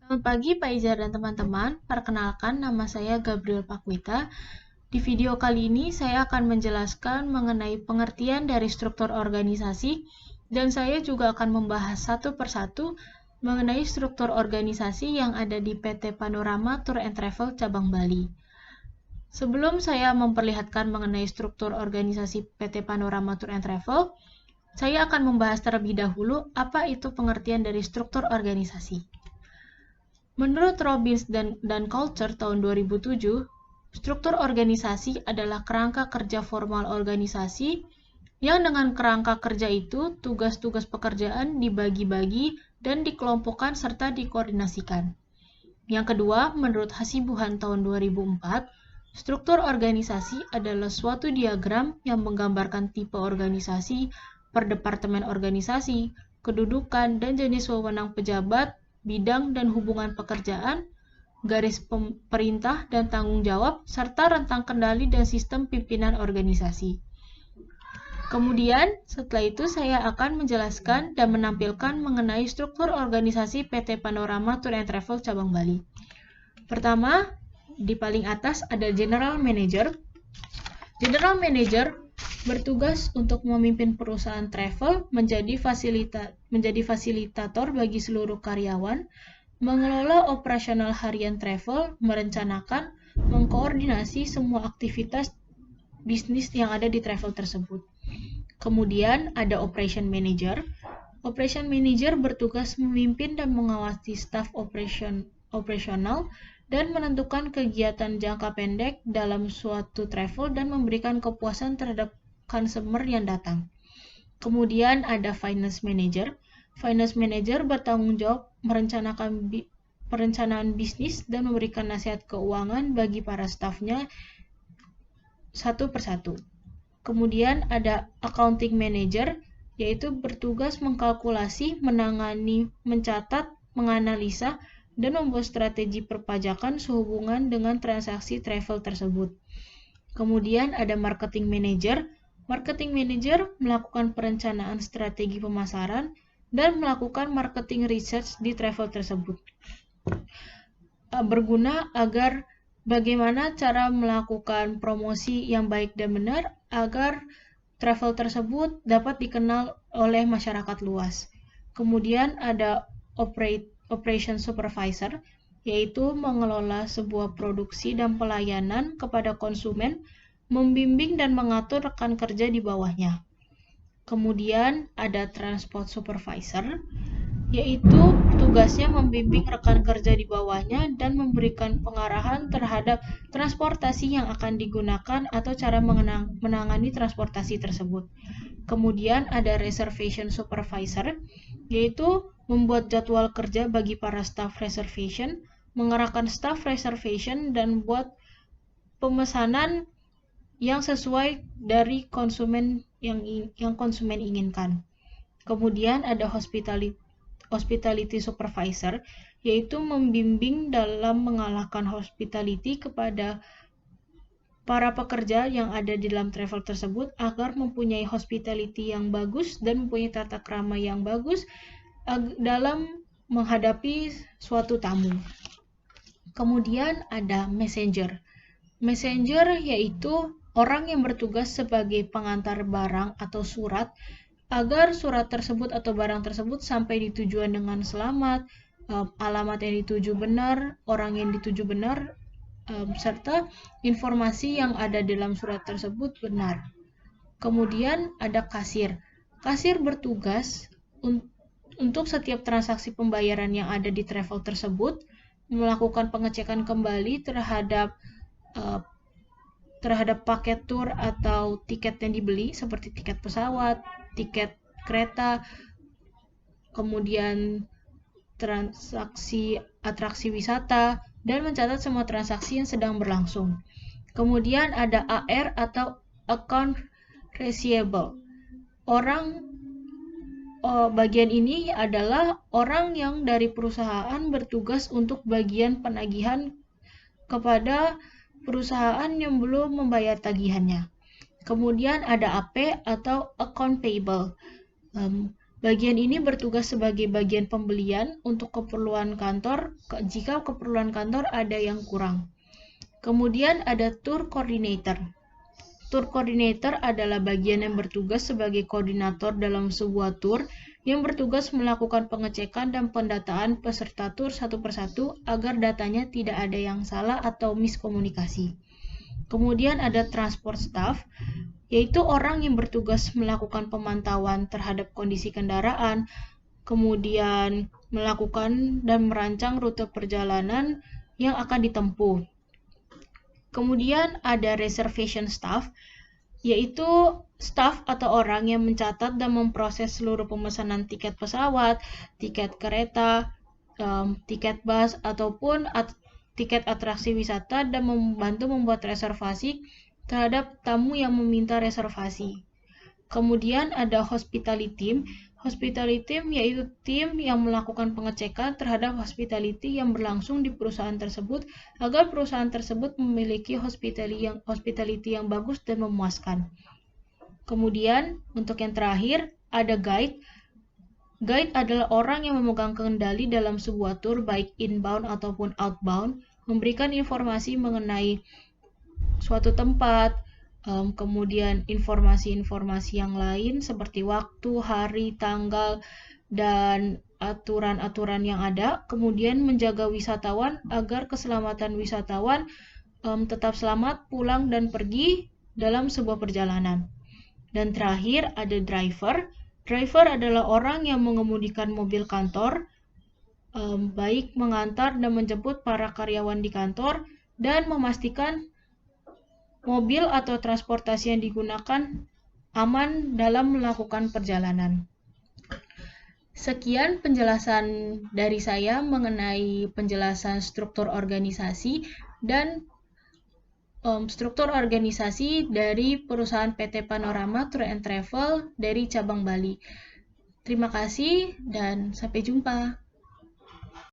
Selamat pagi Pak Izar dan teman-teman, perkenalkan nama saya Gabriel Pakwita. Di video kali ini saya akan menjelaskan mengenai pengertian dari struktur organisasi dan saya juga akan membahas satu persatu mengenai struktur organisasi yang ada di PT Panorama Tour and Travel Cabang Bali. Sebelum saya memperlihatkan mengenai struktur organisasi PT Panorama Tour and Travel, saya akan membahas terlebih dahulu apa itu pengertian dari struktur organisasi. Menurut Robbins dan Culture tahun 2007, struktur organisasi adalah kerangka kerja formal organisasi yang dengan kerangka kerja itu tugas-tugas pekerjaan dibagi-bagi dan dikelompokkan serta dikoordinasikan. Yang kedua, menurut Hasibuan tahun 2004, struktur organisasi adalah suatu diagram yang menggambarkan tipe organisasi, per departemen organisasi, kedudukan dan jenis wewenang pejabat, bidang dan hubungan pekerjaan, garis perintah dan tanggung jawab, serta rentang kendali dan sistem pimpinan organisasi. Kemudian, setelah itu saya akan menjelaskan dan menampilkan mengenai struktur organisasi PT Panorama Tour and Travel Cabang Bali. Pertama, di paling atas ada General Manager. General Manager bertugas untuk memimpin perusahaan travel, menjadi fasilitator bagi seluruh karyawan, mengelola operasional harian travel, merencanakan, mengkoordinasi semua aktivitas bisnis yang ada di travel tersebut. Kemudian ada Operation Manager. Operation Manager bertugas memimpin dan mengawasi staf operasional dan menentukan kegiatan jangka pendek dalam suatu travel dan memberikan kepuasan terhadap consumer yang datang. Kemudian ada Finance Manager. Finance Manager bertanggung jawab merencanakan perencanaan bisnis dan memberikan nasihat keuangan bagi para stafnya satu persatu. Kemudian ada Accounting Manager, yaitu bertugas mengkalkulasi, menangani, mencatat, menganalisa, dan membuat strategi perpajakan sehubungan dengan transaksi travel tersebut. Kemudian ada Marketing Manager. Marketing Manager melakukan perencanaan strategi pemasaran dan melakukan marketing research di travel tersebut. Berguna agar bagaimana cara melakukan promosi yang baik dan benar agar travel tersebut dapat dikenal oleh masyarakat luas. Kemudian ada Operation Supervisor, yaitu mengelola sebuah produksi dan pelayanan kepada konsumen, membimbing dan mengatur rekan kerja di bawahnya. Kemudian ada Transport Supervisor, yaitu tugasnya membimbing rekan kerja di bawahnya dan memberikan pengarahan terhadap transportasi yang akan digunakan atau cara menangani transportasi tersebut. Kemudian ada Reservation Supervisor, yaitu membuat jadwal kerja bagi para staff reservation, mengerahkan staff reservation, dan buat pemesanan yang sesuai dari konsumen yang konsumen inginkan. Kemudian ada Hospitality Supervisor, yaitu membimbing dalam mengalahkan hospitality kepada para pekerja yang ada di dalam travel tersebut agar mempunyai hospitality yang bagus dan mempunyai tata krama yang bagus dalam menghadapi suatu tamu. Kemudian ada Messenger. Messenger yaitu orang yang bertugas sebagai pengantar barang atau surat agar surat tersebut atau barang tersebut sampai di tujuan dengan selamat, alamat yang dituju benar, orang yang dituju benar, serta informasi yang ada dalam surat tersebut benar. Kemudian ada kasir. Kasir bertugas untuk setiap transaksi pembayaran yang ada di travel tersebut, melakukan pengecekan kembali terhadap paket tour atau tiket yang dibeli seperti tiket pesawat, tiket kereta, kemudian transaksi atraksi wisata, dan mencatat semua transaksi yang sedang berlangsung. Kemudian ada AR atau Account Receivable. Bagian ini adalah orang yang dari perusahaan bertugas untuk bagian penagihan kepada perusahaan yang belum membayar tagihannya. Kemudian ada AP atau Account Payable. Bagian ini bertugas sebagai bagian pembelian untuk keperluan kantor jika keperluan kantor ada yang kurang. Kemudian ada tour coordinator. Tour coordinator adalah bagian yang bertugas sebagai koordinator dalam sebuah tour yang bertugas melakukan pengecekan dan pendataan peserta tour satu persatu agar datanya tidak ada yang salah atau miskomunikasi. Kemudian ada transport staff, yaitu orang yang bertugas melakukan pemantauan terhadap kondisi kendaraan, kemudian melakukan dan merancang rute perjalanan yang akan ditempuh. Kemudian ada reservation staff, yaitu staf atau orang yang mencatat dan memproses seluruh pemesanan tiket pesawat, tiket kereta, tiket bus, ataupun tiket atraksi wisata dan membantu membuat reservasi terhadap tamu yang meminta reservasi. Kemudian ada hospitality team. Hospitality team yaitu tim yang melakukan pengecekan terhadap hospitality yang berlangsung di perusahaan tersebut agar perusahaan tersebut memiliki hospitality yang bagus dan memuaskan. Kemudian untuk yang terakhir ada guide. Guide adalah orang yang memegang kendali dalam sebuah tour baik inbound ataupun outbound, memberikan informasi mengenai suatu tempat, kemudian informasi-informasi yang lain seperti waktu, hari, tanggal, dan aturan-aturan yang ada, kemudian menjaga wisatawan agar keselamatan wisatawan tetap selamat pulang dan pergi dalam sebuah perjalanan. Dan terakhir ada driver. Driver adalah orang yang mengemudikan mobil kantor, baik mengantar dan menjemput para karyawan di kantor, dan memastikan mobil atau transportasi yang digunakan aman dalam melakukan perjalanan. Sekian penjelasan dari saya mengenai penjelasan struktur organisasi dan struktur organisasi dari perusahaan PT Panorama Tour and Travel dari cabang Bali. Terima kasih dan sampai jumpa.